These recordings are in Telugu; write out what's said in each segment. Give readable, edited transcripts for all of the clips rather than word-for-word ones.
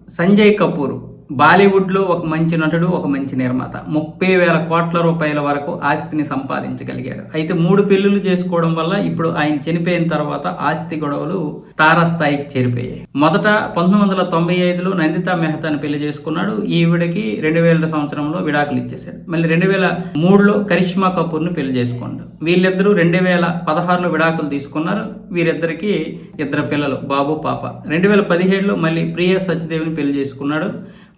సంజయ్ కపూర్ బాలీవుడ్లో ఒక మంచి నటుడు, ఒక మంచి నిర్మాత. 30,000 కోట్ల రూపాయల వరకు ఆస్తిని సంపాదించగలిగాడు. అయితే 3 పెళ్లిళ్ళు చేసుకోవడం వల్ల ఇప్పుడు ఆయన చనిపోయిన తర్వాత ఆస్తి గొడవలు తారాస్థాయికి చేరిపోయాయి. మొదట 1995లో నందితా మెహతాని పెళ్లి చేసుకున్నాడు. ఈవిడకి 2000 సంవత్సరంలో విడాకులు ఇచ్చేశాడు. మళ్ళీ 2003లో కరిష్మా కపూర్ని పెళ్లి చేసుకున్నాడు. వీళ్ళిద్దరూ 2016లో విడాకులు తీసుకున్నారు. వీరిద్దరికి 2 పిల్లలు, బాబు పాప. 2017లో మళ్ళీ ప్రియా సచ్దేవ్ని పెళ్లి చేసుకున్నాడు.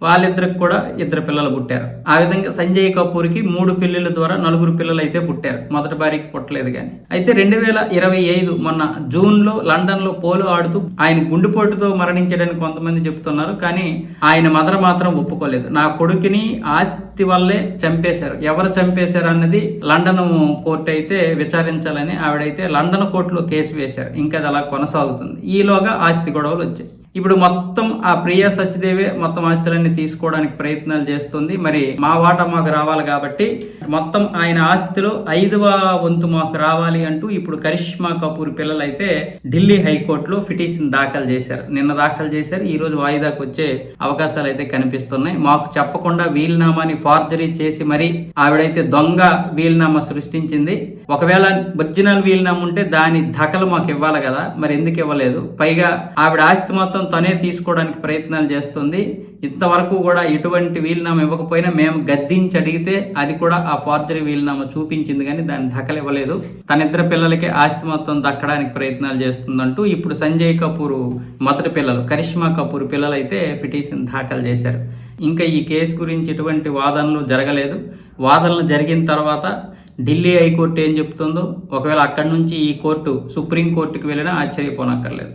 వాళ్ళిద్దరికి కూడా 2 పిల్లలు పుట్టారు. ఆ విధంగా సంజయ్ కపూర్కి 3 పెళ్లిళ్ళ ద్వారా 4 పిల్లలు అయితే పుట్టారు. మొదటి భార్యకి పుట్టలేదు కానీ. అయితే 2025 మొన్న జూన్లో లండన్లో పోలో ఆడుతూ ఆయన గుండెపోటుతో మరణించడానికి కొంతమంది చెబుతున్నారు. కానీ ఆయన మదర్ మాత్రం ఒప్పుకోలేదు. నా కొడుకుని ఆస్తి వల్లే చంపేశారు, ఎవరు చంపేశారు అన్నది లండన్ కోర్టు అయితే విచారించాలని ఆవిడైతే లండన్ కోర్టులో కేసు వేశారు. ఇంకా అది అలా కొనసాగుతుంది. ఈలోగా ఆస్తి గొడవలు వచ్చాయి. ఇప్పుడు మొత్తం ఆ ప్రియా సచ్దేవే మొత్తం ఆస్తులన్నీ తీసుకోవడానికి ప్రయత్నాలు చేస్తుంది. మరి మా వాటా మాకు రావాలి కాబట్టి మొత్తం ఆయన ఆస్తిలో 5వ వంతు మాకు రావాలి అంటూ ఇప్పుడు కరిష్మా కపూర్ పిల్లలు అయితే ఢిల్లీ హైకోర్టులో పిటిషన్ దాఖలు చేశారు. నిన్న దాఖలు చేశారు. ఈ రోజు వాయిదాకు వచ్చే అవకాశాలు అయితే కనిపిస్తున్నాయి. మాకు చెప్పకుండా వీలునామాని ఫార్జరీ చేసి మరి ఆవిడైతే దొంగ వీలునామా సృష్టించింది. ఒకవేళ ఒరిజినల్ వీలునామా ఉంటే దాని దఖలు మాకు ఇవ్వాలి కదా, మరి ఎందుకు ఇవ్వలేదు? పైగా ఆవిడ ఆస్తి మొత్తం తనే తీసుకోవడానికి ప్రయత్నాలు చేస్తుంది. ఇంతవరకు కూడా ఎటువంటి వీలునామా ఇవ్వకపోయినా మేము గద్దించి అడిగితే అది కూడా ఆ ఫార్జరీ వీలునామా చూపించింది, కానీ దాన్ని దఖలు ఇవ్వలేదు. తన 2 పిల్లలకి ఆస్తి మొత్తం దక్కడానికి ప్రయత్నాలు చేస్తుందంటూ ఇప్పుడు సంజయ్ కపూర్ మొదటి పిల్లలు కరిష్మా కపూర్ పిల్లలు అయితే పిటిషన్ దాఖలు చేశారు. ఇంకా ఈ కేసు గురించి ఎటువంటి వాదనలు జరగలేదు. వాదనలు జరిగిన తర్వాత ఢిల్లీ హైకోర్టు ఏం చెప్తుందో, ఒకవేళ అక్కడి నుంచి ఈ కోర్టు సుప్రీంకోర్టుకి వెళ్ళినా ఆశ్చర్యపోనక్కర్లేదు.